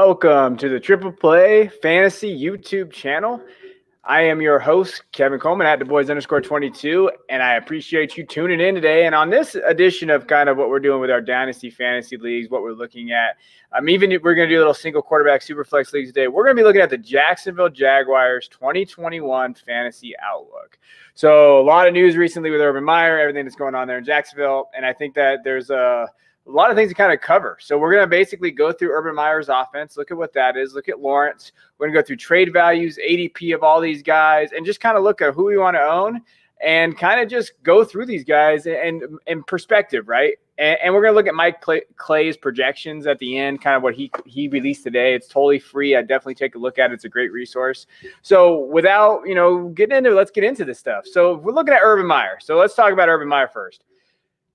Welcome to the Triple Play Fantasy YouTube channel. I am your host, Kevin Coleman at TheBoys_22, and I appreciate you tuning in today. And on this edition of kind of what we're doing with our Dynasty Fantasy Leagues, what we're looking at, even if we're going to do a little single quarterback Superflex Leagues today, we're going to be looking at the Jacksonville Jaguars 2021 Fantasy Outlook. So a lot of news recently with Urban Meyer, everything that's going on there in Jacksonville, and I think that there's a lot of things to kind of cover. So we're going to basically go through Urban Meyer's offense, look at what that is, look at Lawrence. We're going to go through trade values, ADP of all these guys, and just kind of look at who we want to own and kind of just go through these guys in perspective, right? And we're going to look at Mike Clay's projections at the end, kind of what he released today. It's totally free. I definitely take a look at it. It's a great resource. So without, getting into it, let's get into this stuff. So we're looking at Urban Meyer. So let's talk about Urban Meyer first.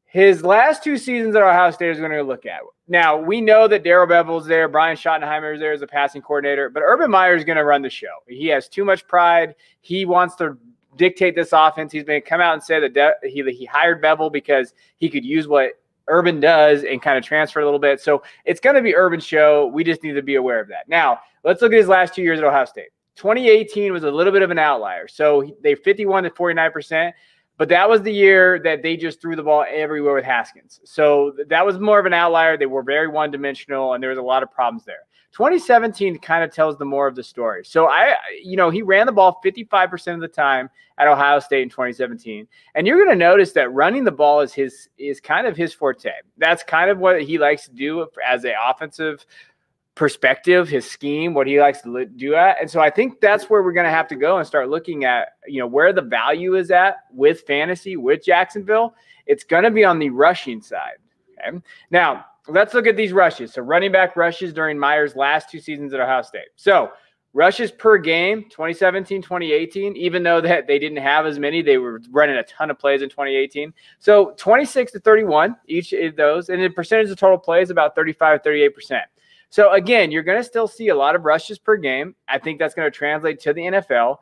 His last two seasons at Ohio State is going to look at. Now, we know that Darrell Bevell's there. Brian Schottenheimer is there as a passing coordinator. But Urban Meyer is going to run the show. He has too much pride. He wants to dictate this offense. He's going to come out and say that he hired Bevell because he could use what Urban does and kind of transfer a little bit. So it's going to be Urban's show. We just need to be aware of that. Now, let's look at his last 2 years at Ohio State. 2018 was a little bit of an outlier. So they 51 to 49%. But that was the year that they just threw the ball everywhere with Haskins. So that was more of an outlier. They were very one-dimensional, and there was a lot of problems there. 2017 kind of tells the more of the story. So, he ran the ball 55% of the time at Ohio State in 2017. And you're going to notice that running the ball is kind of his forte. That's kind of what he likes to do as an offensive perspective, his scheme, what he likes to do at. And so I think that's where we're going to have to go and start looking at, where the value is at with fantasy, with Jacksonville. It's going to be on the rushing side. Okay. Now, let's look at these rushes. So running back rushes during Meyer's last two seasons at Ohio State. So rushes per game, 2017, 2018, even though that they didn't have as many, they were running a ton of plays in 2018. So 26 to 31, each of those. And the percentage of total plays, about 35, 38%. So, again, you're going to still see a lot of rushes per game. I think that's going to translate to the NFL.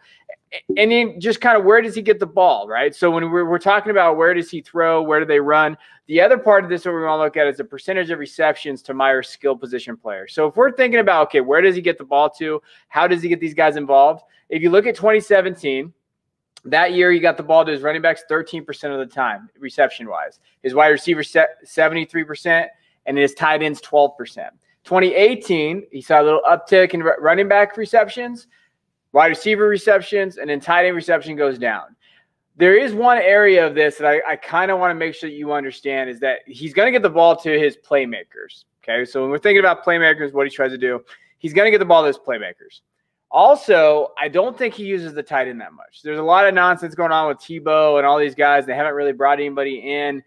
And then just kind of where does he get the ball, right? So when we're talking about where does he throw, where do they run, the other part of this that we want to look at is the percentage of receptions to Meyer's skill position players. So if we're thinking about, okay, where does he get the ball to? How does he get these guys involved? If you look at 2017, that year he got the ball to his running backs 13% of the time, reception-wise. His wide receivers 73%, and his tight ends 12%. 2018, he saw a little uptick in running back receptions, wide receiver receptions, and then tight end reception goes down. There is one area of this that I kind of want to make sure that you understand is that he's going to get the ball to his playmakers. Okay, so when we're thinking about playmakers, what he tries to do, he's going to get the ball to his playmakers. Also, I don't think he uses the tight end that much. There's a lot of nonsense going on with Tebow and all these guys. They haven't really brought anybody in.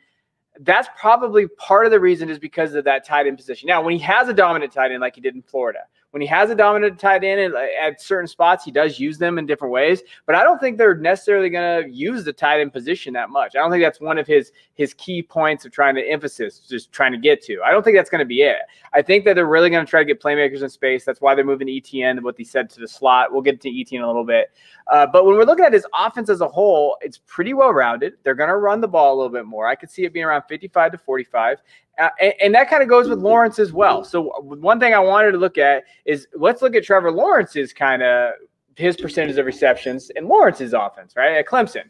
That's probably part of the reason is because of that tight end position. Now, when he has a dominant tight end like he did in Florida, when he has a dominant tight end at certain spots, he does use them in different ways. But I don't think they're necessarily going to use the tight end position that much. I don't think that's one of his key points of trying to just trying to get to. I don't think that's going to be it. I think that they're really going to try to get playmakers in space. That's why they're moving ETN, what they said, to the slot. We'll get to ETN in a little bit. But when we're looking at his offense as a whole, it's pretty well-rounded. They're going to run the ball a little bit more. I could see it being around 55 to 45. And that kind of goes with Lawrence as well. So one thing I wanted to look at is let's look at Trevor Lawrence's kind of his percentage of receptions in Lawrence's offense, right, at Clemson.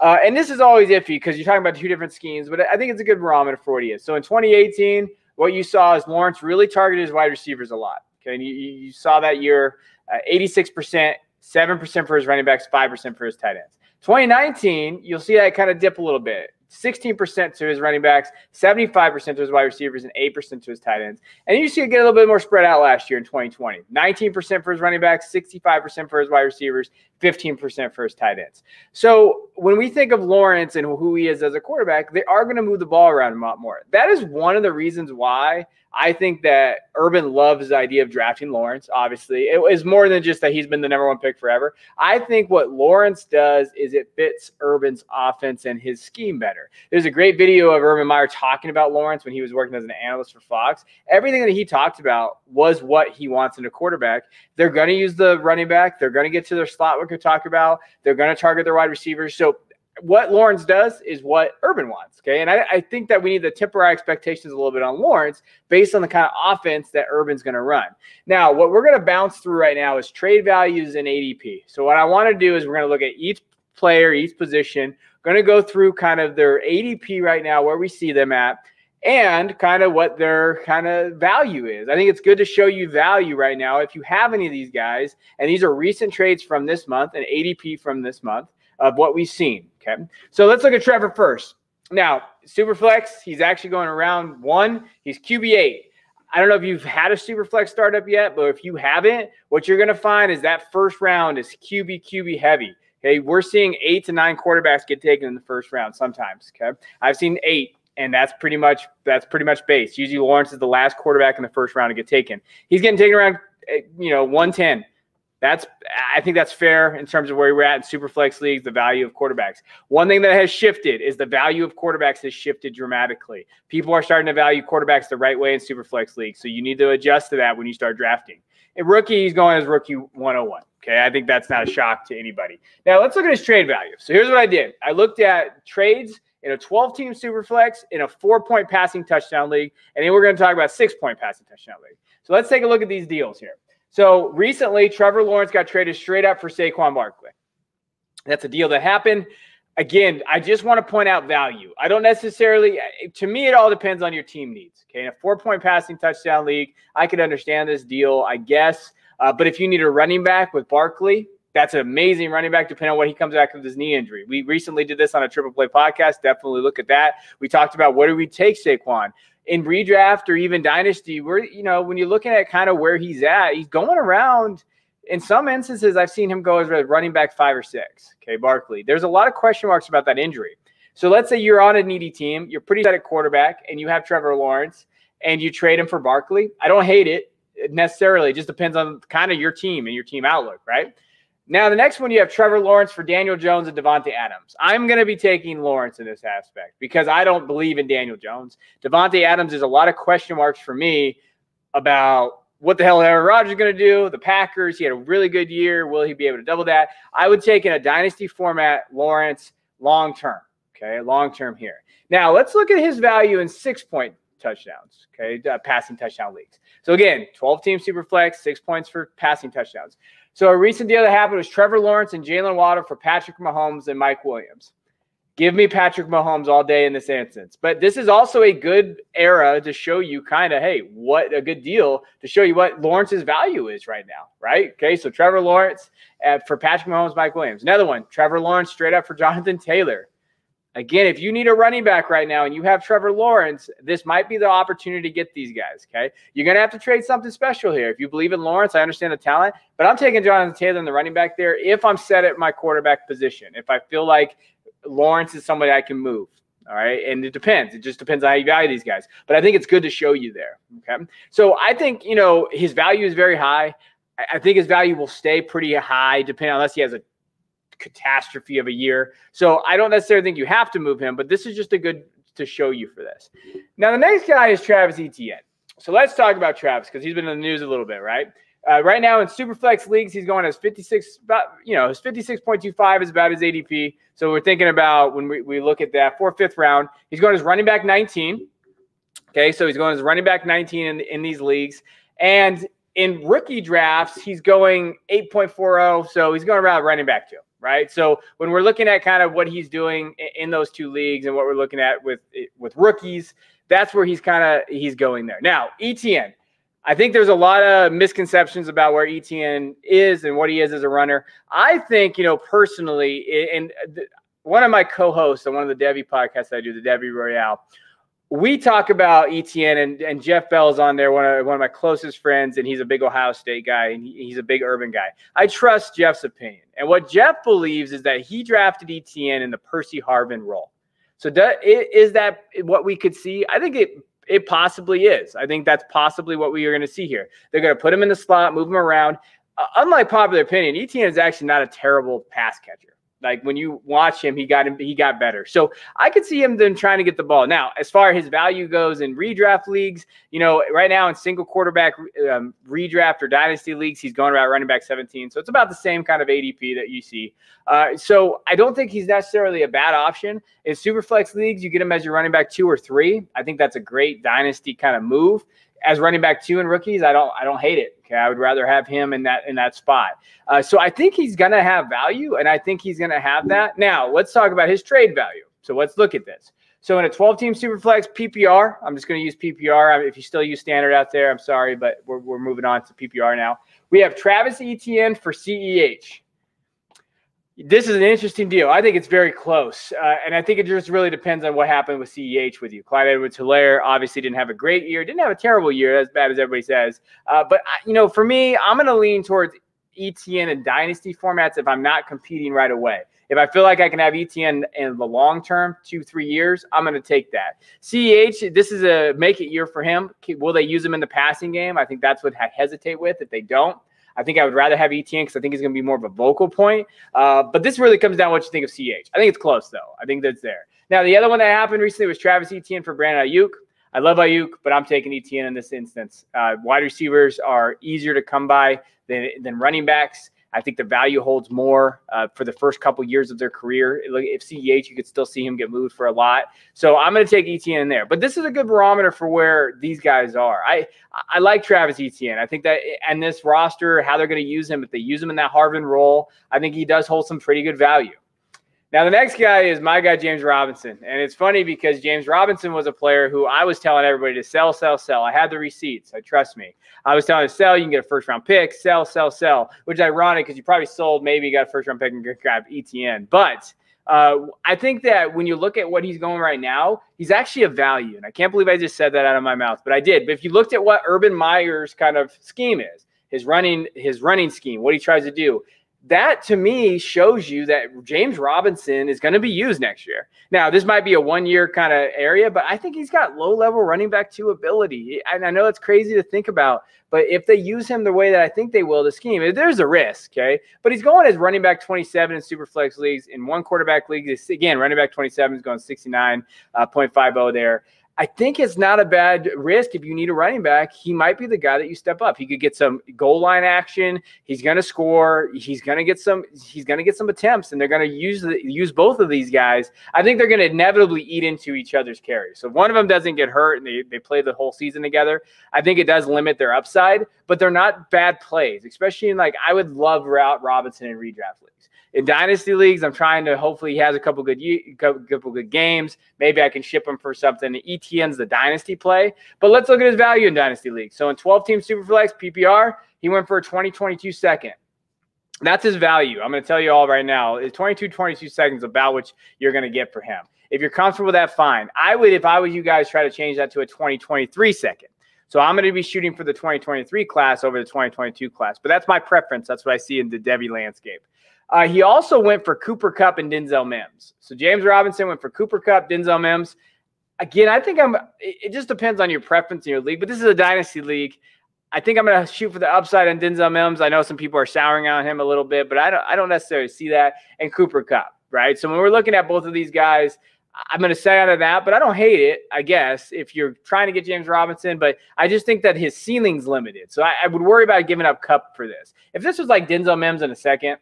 And this is always iffy because you're talking about two different schemes, but I think it's a good barometer for what he is. So in 2018, what you saw is Lawrence really targeted his wide receivers a lot. Okay, and you saw that year 86%, 7% for his running backs, 5% for his tight ends. 2019, you'll see that kind of dip a little bit. 16% to his running backs, 75% to his wide receivers, and 8% to his tight ends. And you see it get a little bit more spread out last year in 2020. 19% for his running backs, 65% for his wide receivers, 15% for his tight ends. So when we think of Lawrence and who he is as a quarterback, they are going to move the ball around a lot more. That is one of the reasons why I think that Urban loves the idea of drafting Lawrence, obviously. It was more than just that he's been the number one pick forever. I think what Lawrence does is it fits Urban's offense and his scheme better. There's a great video of Urban Meyer talking about Lawrence when he was working as an analyst for Fox. Everything that he talked about was what he wants in a quarterback. They're going to use the running back. They're going to get to their slot, we could talk about. They're going to target their wide receivers. So what Lawrence does is what Urban wants, okay? And I think that we need to temper our expectations a little bit on Lawrence based on the kind of offense that Urban's going to run. Now, what we're going to bounce through right now is trade values and ADP. So what I want to do is we're going to look at each player, each position, going to go through kind of their ADP right now, where we see them at, and kind of what their kind of value is. I think it's good to show you value right now if you have any of these guys, and these are recent trades from this month and ADP from this month of what we've seen, okay? So let's look at Trevor first. Now, Superflex, he's actually going around 1. He's QB8. I don't know if you've had a Superflex startup yet, but if you haven't, what you're going to find is that first round is QB heavy. Okay, we're seeing 8 to 9 quarterbacks get taken in the first round sometimes, okay? I've seen 8. And that's pretty much base. Usually Lawrence is the last quarterback in the first round to get taken. He's getting taken around, 110. I think that's fair in terms of where we're at in Superflex leagues, the value of quarterbacks. One thing that has shifted is the value of quarterbacks has shifted dramatically. People are starting to value quarterbacks the right way in Superflex leagues, so you need to adjust to that when you start drafting. And rookie, he's going as rookie 101. Okay, I think that's not a shock to anybody. Now let's look at his trade value. So here's what I did. I looked at trades in a 12-team Superflex, in a 4-point passing touchdown league, and then we're going to talk about 6-point passing touchdown league. So let's take a look at these deals here. So recently, Trevor Lawrence got traded straight up for Saquon Barkley. That's a deal that happened. Again, I just want to point out value. I don't necessarily – to me, it all depends on your team needs. Okay, in a 4-point passing touchdown league, I could understand this deal, I guess. But if you need a running back with Barkley – that's an amazing running back, depending on what he comes back with his knee injury. We recently did this on a Triple Play podcast. Definitely look at that. We talked about where do we take Saquon in redraft or even dynasty. When you're looking at kind of where he's at, he's going around. In some instances, I've seen him go as a running back 5 or 6. Okay, Barkley. There's a lot of question marks about that injury. So let's say you're on a needy team, you're pretty set at quarterback, and you have Trevor Lawrence, and you trade him for Barkley. I don't hate it necessarily. It just depends on kind of your team and your team outlook, right? Now, the next one, you have Trevor Lawrence for Daniel Jones and Devontae Adams. I'm going to be taking Lawrence in this aspect because I don't believe in Daniel Jones. Devontae Adams, there's a lot of question marks for me about what the hell Aaron Rodgers is going to do. The Packers, he had a really good year. Will he be able to double that? I would take in a dynasty format Lawrence long-term, okay, long-term here. Now, let's look at his value in 6-point touchdowns, okay, passing touchdown leagues. So, again, 12-team Superflex, 6 points for passing touchdowns. So a recent deal that happened was Trevor Lawrence and Jalen Waddle for Patrick Mahomes and Mike Williams. Give me Patrick Mahomes all day in this instance. But this is also a good era to show you kind of, hey, what a good deal to show you what Lawrence's value is right now, right? Okay, so Trevor Lawrence for Patrick Mahomes, Mike Williams. Another one, Trevor Lawrence straight up for Jonathan Taylor. Again, if you need a running back right now and you have Trevor Lawrence, this might be the opportunity to get these guys, okay? You're going to have to trade something special here. If you believe in Lawrence, I understand the talent, but I'm taking Jonathan Taylor and the running back there if I'm set at my quarterback position, if I feel like Lawrence is somebody I can move, all right? And it depends. It just depends on how you value these guys. But I think it's good to show you there, okay? So I think, his value is very high. I think his value will stay pretty high depending unless he has a catastrophe of a year. So I don't necessarily think you have to move him, but this is just a good to show you for this. Now, the next guy is Travis Etienne. So let's talk about Travis because he's been in the news a little bit, right? Right now in Superflex leagues, he's going as 56, about, his 56.25 is about his ADP. So we're thinking about when we look at that 4th, 5th round, he's going as running back 19. Okay, so he's going as running back 19 in these leagues. And in rookie drafts, he's going 8.40, so he's going around running back 2. Right. So when we're looking at kind of what he's doing in those 2 leagues and what we're looking at with rookies, that's where he's going there. Now, Etienne, I think there's a lot of misconceptions about where Etienne is and what he is as a runner. I think, personally, and one of my co-hosts on one of the Devy podcasts I do, the Devy Royale, we talk about Etienne and Jeff Bell's on there, one of my closest friends, and he's a big Ohio State guy, and he's a big Urban guy. I trust Jeff's opinion. And what Jeff believes is that he drafted Etienne in the Percy Harvin role. So is that what we could see? I think it possibly is. I think that's possibly what we are going to see here. They're going to put him in the slot, move him around. Unlike popular opinion, Etienne is actually not a terrible pass catcher. Like when you watch him, he got better. So I could see him then trying to get the ball. Now, as far as his value goes in redraft leagues, right now in single quarterback redraft or dynasty leagues, he's going about running back 17. So it's about the same kind of ADP that you see. So I don't think he's necessarily a bad option. In Superflex leagues, you get him as your running back 2 or 3. I think that's a great dynasty kind of move. As running back 2 in rookies, I don't hate it. Okay, I would rather have him in that spot. So I think he's going to have value, and I think he's going to have that. Now, let's talk about his trade value. So let's look at this. So in a 12-team Superflex PPR, I'm just going to use PPR. If you still use standard out there, I'm sorry, but we're moving on to PPR now. We have Travis Etienne for CEH. This is an interesting deal. I think it's very close. And I think it just really depends on what happened with CEH with you. Clyde Edwards-Helaire obviously didn't have a great year. Didn't have a terrible year, as bad as everybody says. But for me, I'm going to lean towards Etienne in dynasty formats if I'm not competing right away. If I feel like I can have Etienne in the long term, 2-3 years, I'm going to take that. CEH, this is a make-it year for him. Will they use him in the passing game? I think that's what I hesitate with if they don't. I think I would rather have Etienne because I think he's going to be more of a vocal point. But this really comes down to what you think of CH. I think it's close, though. I think that's there. Now, the other one that happened recently was Travis Etienne for Brandon Ayuk. I love Ayuk, but I'm taking Etienne in this instance. Wide receivers are easier to come by than running backs. I think the value holds more for the first couple years of their career. If CEH, you could still see him get moved for a lot. So I'm going to take Etienne in there. But this is a good barometer for where these guys are. I like Travis Etienne. I think that and this roster, how they're going to use him, if they use him in that Harvin role, I think he does hold some pretty good value. Now, the next guy is my guy, James Robinson. And it's funny because James Robinson was a player who I was telling everybody to sell, sell, sell. I had the receipts. Trust me. I was telling him to sell. You can get a first-round pick. Sell, sell, sell, which is ironic because you probably sold, maybe got a first-round pick and grab Etienne. But I think that when you look at what he's going right now, he's actually a value. And I can't believe I just said that out of my mouth, but I did. But if you looked at what Urban Meyer's kind of scheme is, his running scheme, what he tries to do, that to me shows you that James Robinson is going to be used next year. Now, this might be a one-year kind of area, but I think he's got low-level running back 2 ability. And I know it's crazy to think about, but if they use him the way that I think they will, the scheme, there's a risk, okay? But he's going as running back 27 in Superflex leagues. In one quarterback league, again, running back 27 is going 69.50 there. I think it's not a bad risk if you need a running back. He might be the guy that you step up. He could get some goal line action. He's going to score. He's going to get some attempts, and they're going to use both of these guys. I think they're going to inevitably eat into each other's carries. So if one of them doesn't get hurt and they play the whole season together, I think it does limit their upside, but they're not bad plays, especially in I would love Robinson in redraft leagues. In dynasty leagues, I'm trying to hopefully he has a couple good games. Maybe I can ship him for something. Etienne's the dynasty play. But let's look at his value in dynasty leagues. So in 12-team Superflex PPR, he went for a 20-22 second. That's his value. I'm going to tell you all right now. It's 22 seconds about what you're going to get for him. If you're comfortable with that, fine. I would, if I was you guys, try to change that to a 20-23 second. So I'm going to be shooting for the 2023 class over the 2022 class. But that's my preference. That's what I see in the Devy landscape. He also went for Cooper Kupp and Denzel Mims. So James Robinson went for Cooper Kupp, Denzel Mims. Again, I think it just depends on your preference in your league, but this is a dynasty league. I think I'm going to shoot for the upside on Denzel Mims. I know some people are souring on him a little bit, but I don't necessarily see that. And Cooper Kupp, right? So when we're looking at both of these guys, I'm going to say out of that, but I don't hate it, I guess, if you're trying to get James Robinson. But I just think that his ceiling's limited. So I would worry about giving up Kupp for this. If this was like Denzel Mims in a second,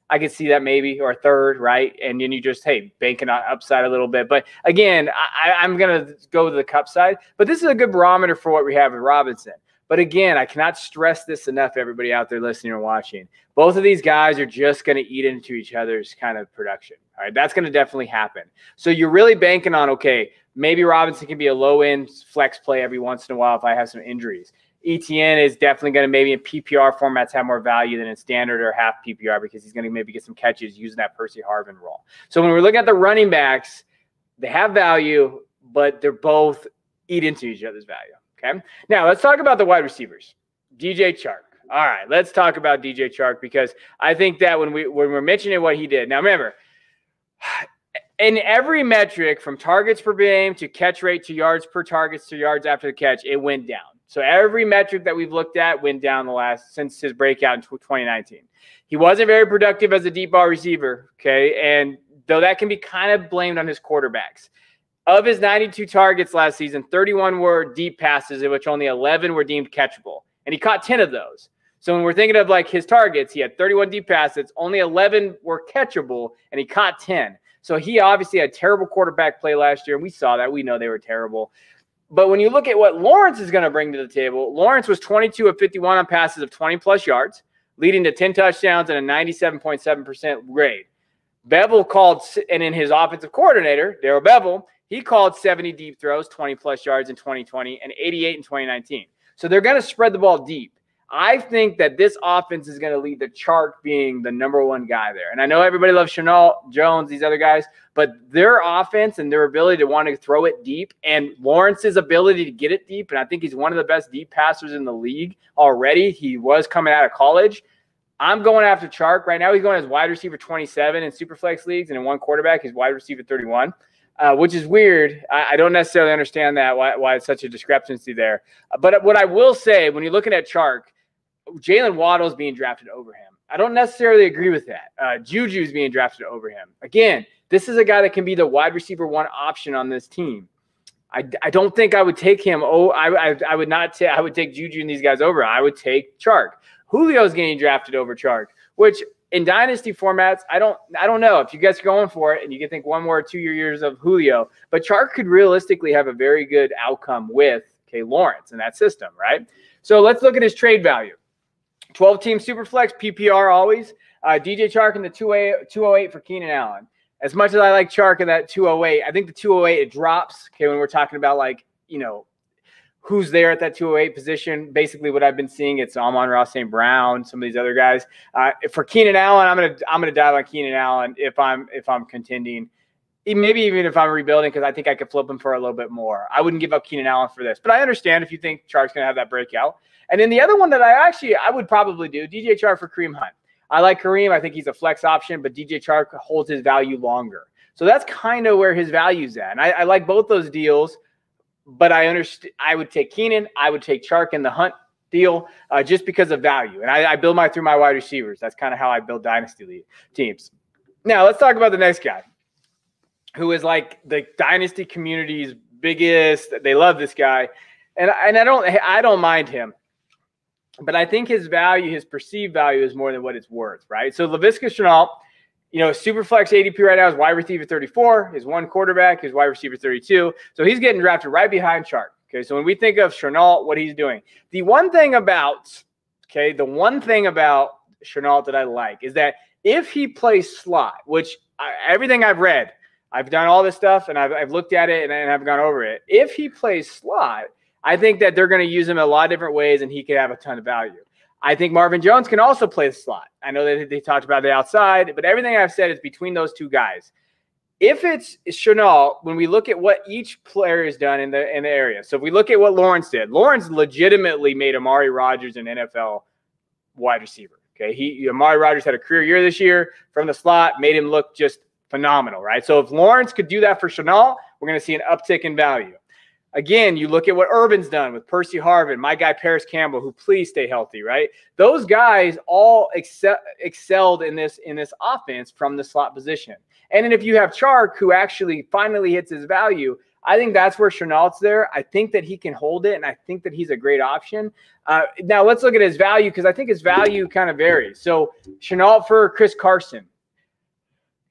I could see that maybe, or a third, right? And then you just, hey, banking on upside a little bit. But again, I'm going to go to the Kupp side. But this is a good barometer for what we have with Robinson. But again, I cannot stress this enough, everybody out there listening or watching. Both of these guys are just going to eat into each other's kind of production. All right, that's going to definitely happen. So you're really banking on, okay, maybe Robinson can be a low-end flex play every once in a while if I have some injuries. Etienne is definitely going to maybe in PPR formats have more value than in standard or half PPR because he's going to maybe get some catches using that Percy Harvin role. So when we're looking at the running backs, they have value, but they're both eat into each other's value. Okay. Now let's talk about the wide receivers. DJ Chark. All right, let's talk about DJ Chark because I think that when we're mentioning what he did. Now remember, in every metric from targets per game to catch rate to yards per targets to yards after the catch, it went down. So every metric that we've looked at went down since his breakout in 2019. He wasn't very productive as a deep ball receiver, okay? And though that can be kind of blamed on his quarterbacks. Of his 92 targets last season, 31 were deep passes, in which only 11 were deemed catchable. And he caught 10 of those. So when we're thinking of like his targets, he had 31 deep passes, only 11 were catchable, and he caught 10. So he obviously had terrible quarterback play last year, and we saw that. We know they were terrible. But when you look at what Lawrence is going to bring to the table, Lawrence was 22 of 51 on passes of 20-plus yards, leading to 10 touchdowns and a 97.7% grade. Bevel called, and in his offensive coordinator, Darrell Bevel, he called 70 deep throws, 20-plus yards in 2020, and 88 in 2019. So they're going to spread the ball deep. I think that this offense is going to lead to Chark being the number one guy there. And I know everybody loves Shenault, Jones, these other guys, but their offense and their ability to want to throw it deep and Lawrence's ability to get it deep, and I think he's one of the best deep passers in the league already. He was coming out of college. I'm going after Chark. Right now he's going as wide receiver 27 in Superflex leagues, and in one quarterback, he's wide receiver 31. Which is weird. I don't necessarily understand that, why it's such a discrepancy there. But what I will say, when you're looking at Chark, Jalen Waddle's being drafted over him. I don't necessarily agree with that. Juju's being drafted over him. Again, this is a guy that can be the wide receiver one option on this team. I don't think I would take him. I would not take. I would take Juju and these guys over. I would take Chark. Julio's getting drafted over Chark, which in dynasty formats, I don't know if you guys are going for it and you can think 1 more or 2 years of Julio, but Chark could realistically have a very good outcome with Lawrence in that system, right? So let's look at his trade value. 12-team Superflex, PPR always. DJ Chark in the 208 for Keenan Allen. As much as I like Chark in that 208, I think the 208, it drops, when we're talking about who's there at that 208 position. Basically what I've been seeing, it's Amon-Ra St. Brown, some of these other guys. For Keenan Allen, I'm gonna dive on Keenan Allen if I'm contending. Maybe even if I'm rebuilding, because I think I could flip him for a little bit more. I wouldn't give up Keenan Allen for this. But I understand if you think Chark's going to have that breakout. And then the other one that I would probably do, DJ Chark for Kareem Hunt. I like Kareem. I think he's a flex option, but DJ Chark holds his value longer. So that's kind of where his value's at. And I like both those deals, but I understand. I would take Keenan. I would take Chark in the Hunt deal just because of value. And I build through my wide receivers. That's kind of how I build dynasty teams. Now, let's talk about the next guy, who is like the dynasty community's biggest. They love this guy. And I don't mind him. But I think his value, his perceived value, is more than what it's worth, right? So Laviska Shenault, Superflex ADP right now is wide receiver 34. His one quarterback is wide receiver 32. So he's getting drafted right behind Chark. Okay, so when we think of Shenault, what he's doing, the one thing about Shenault that I like is that if he plays slot, which everything I've read, I've done all this stuff and I've looked at it and I've gone over it. If he plays slot, I think that they're going to use him in a lot of different ways and he could have a ton of value. I think Marvin Jones can also play the slot. I know that they talked about the outside, but everything I've said is between those two guys. If it's Shenault, when we look at what each player has done in the area, so if we look at what Lawrence did, Lawrence legitimately made Amari Rodgers an NFL wide receiver. Okay, Amari Rodgers had a career year this year from the slot, made him look just phenomenal, right? So if Lawrence could do that for Shenault, we're going to see an uptick in value. Again, you look at what Urban's done with Percy Harvin, my guy Paris Campbell, who please stay healthy, right? Those guys all excelled in this offense from the slot position. And then if you have Chark, who actually finally hits his value, I think that's where Shenault's there. I think that he can hold it, and I think that he's a great option. Now, let's look at his value, because I think his value kind of varies. So Shenault for Chris Carson.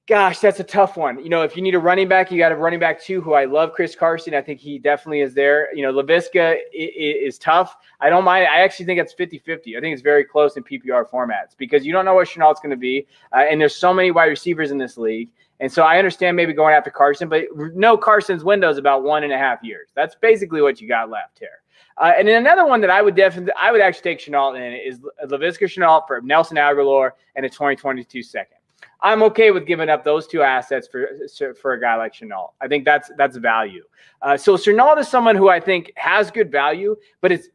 Gosh, that's a tough one. If you need a running back, you got a running back too, who I love, Chris Carson. I think he definitely is there. Laviska is tough. I don't mind. I actually think it's 50-50. I think it's very close in PPR formats because you don't know what Shenault's going to be. And there's so many wide receivers in this league. And so I understand maybe going after Carson, but no, Carson's window is about 1.5 years. That's basically what you got left here. And then another one that I would actually take Shenault in is Laviska Shenault for Nelson Agholor and a 2022 second. I'm okay with giving up those two assets for a guy like Shenault. I think that's value. So Shenault is someone who I think has good value, but it's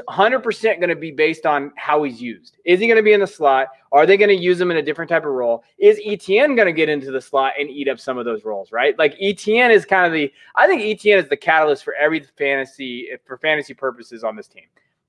100% going to be based on how he's used. Is he going to be in the slot? Are they going to use him in a different type of role? Is ETN going to get into the slot and eat up some of those roles, right? Like ETN is I think ETN is the catalyst for for fantasy purposes on this team.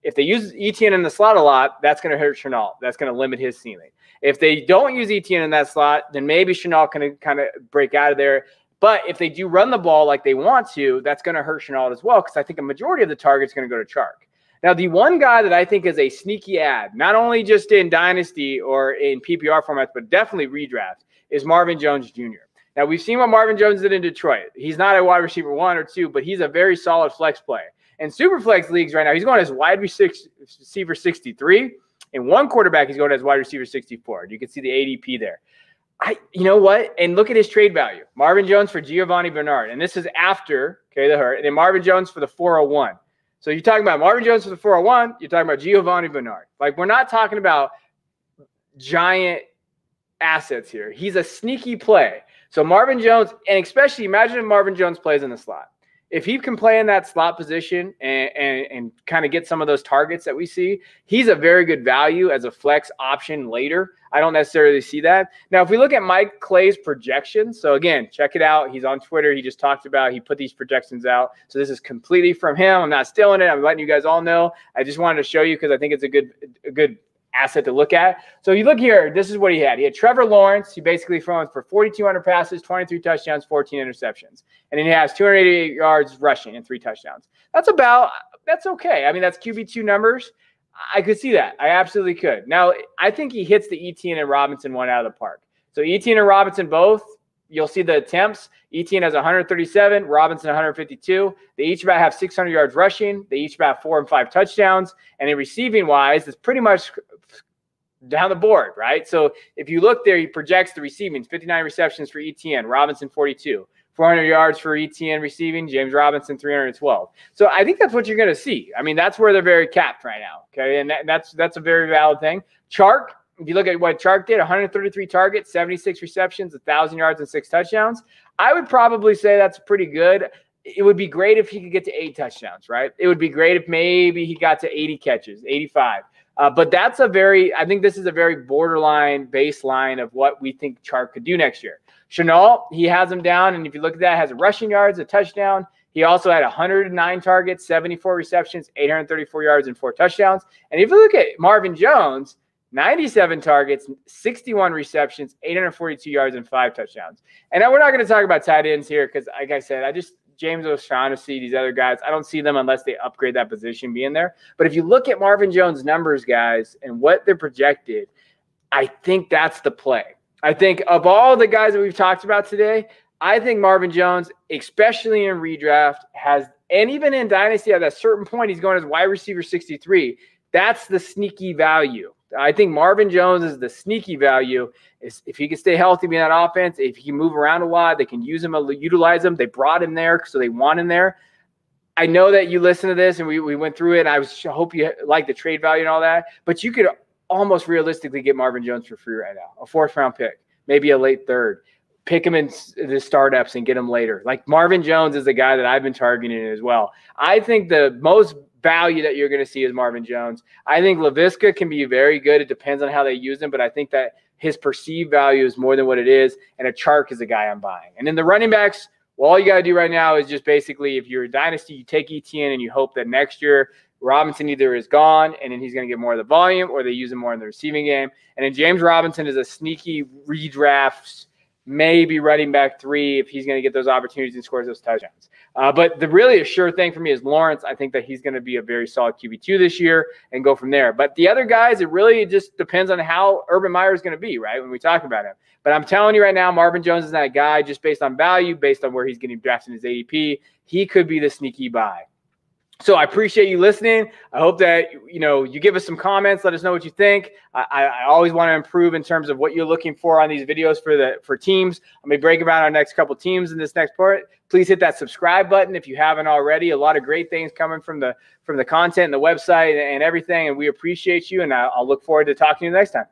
If they use Etienne in the slot a lot, that's going to hurt Shenault. That's going to limit his ceiling. If they don't use Etienne in that slot, then maybe Shenault can kind of break out of there. But if they do run the ball like they want to, that's going to hurt Shenault as well, because I think a majority of the target is going to go to Chark. Now, the one guy that I think is a sneaky ad, not only just in Dynasty or in PPR formats, but definitely redraft, is Marvin Jones Jr. Now, we've seen what Marvin Jones did in Detroit. He's not a wide receiver 1 or 2, but he's a very solid flex play. In super flex leagues right now, he's going as wide receiver 63. In one quarterback, he's going as wide receiver 64. You can see the ADP there. You know what? And look at his trade value. Marvin Jones for Giovanni Bernard. And this is after, the hurt. And then Marvin Jones for the 401. So you're talking about Marvin Jones for the 401. You're talking about Giovanni Bernard. Like, we're not talking about giant assets here. He's a sneaky play. So Marvin Jones, and especially imagine if Marvin Jones plays in the slot. If he can play in that slot position and kind of get some of those targets that we see, he's a very good value as a flex option later. I don't necessarily see that. Now, if we look at Mike Clay's projections, so again, check it out. He's on Twitter. He just talked about, he put these projections out. So this is completely from him. I'm not stealing it. I'm letting you guys all know. I just wanted to show you because I think it's a good asset to look at. So you look here, this is what he had. He had Trevor Lawrence. He basically thrown for 4,200 passes, 23 touchdowns, 14 interceptions. And then he has 288 yards rushing and 3 touchdowns. That's okay. I mean, that's QB2 numbers. I could see that. I absolutely could. Now, I think he hits the Etienne and Robinson one out of the park. So Etienne and Robinson both, you'll see the attempts. Etienne has 137, Robinson 152. They each about have 600 yards rushing. They each about 4 and 5 touchdowns. And in receiving-wise, it's pretty much down the board, right? So if you look there, he projects the receiving, 59 receptions for Etienne, Robinson 42. 400 yards for Etienne receiving, James Robinson 312. So I think that's what you're going to see. I mean, that's where they're very capped right now, okay? And that's a very valid thing. Chark, if you look at what Chark did, 133 targets, 76 receptions, 1,000 yards, and 6 touchdowns. I would probably say that's pretty good. It would be great if he could get to 8 touchdowns, right? It would be great if maybe he got to 80 catches, 85. But I think this is a very borderline baseline of what we think Chark could do next year. Shenault, he has him down, and if you look at that, has rushing yards, a touchdown. He also had 109 targets, 74 receptions, 834 yards, and 4 touchdowns. And if you look at Marvin Jones, 97 targets, 61 receptions, 842 yards, and 5 touchdowns. And we're not going to talk about tight ends here because, like I said, James O'Shaughnessy, these other guys, I don't see them unless they upgrade that position being there. But if you look at Marvin Jones' numbers, guys, and what they're projected, I think that's the play. I think of all the guys that we've talked about today, I think Marvin Jones, especially in redraft, and even in Dynasty at a certain point, he's going as wide receiver 63. That's the sneaky value. I think Marvin Jones is the sneaky value. If he can stay healthy in that offense, if he can move around a lot, they can use him, utilize him. They brought him there, so they want him there. I know that you listen to this, and we went through it, and I hope you like the trade value and all that, but you could almost realistically get Marvin Jones for free right now, a 4th-round pick, maybe a late 3rd. Pick him in the startups and get him later. Like, Marvin Jones is the guy that I've been targeting as well. I think the most value that you're going to see is Marvin Jones. I think LaVisca can be very good. It depends on how they use him, but I think that his perceived value is more than what it is, and a Chark is the guy I'm buying. And then the running backs, well, all you got to do right now is just basically, if you're a dynasty, you take Etienne and you hope that next year Robinson either is gone and then he's going to get more of the volume, or they use him more in the receiving game. And then James Robinson is a sneaky redraft, maybe running back 3 if he's going to get those opportunities and scores those touchdowns. But really a sure thing for me is Lawrence. I think that he's going to be a very solid QB2 this year and go from there. But the other guys, it really just depends on how Urban Meyer is going to be, right, when we talk about him. But I'm telling you right now, Marvin Jones is not a guy just based on value, based on where he's getting drafted in his ADP. He could be the sneaky buy. So I appreciate you listening. I hope that, you give us some comments. Let us know what you think. I always want to improve in terms of what you're looking for on these videos for teams. I'm going to break about our next couple teams in this next part. Please hit that subscribe button if you haven't already. A lot of great things coming from the content and the website and everything. And we appreciate you. And I'll look forward to talking to you next time.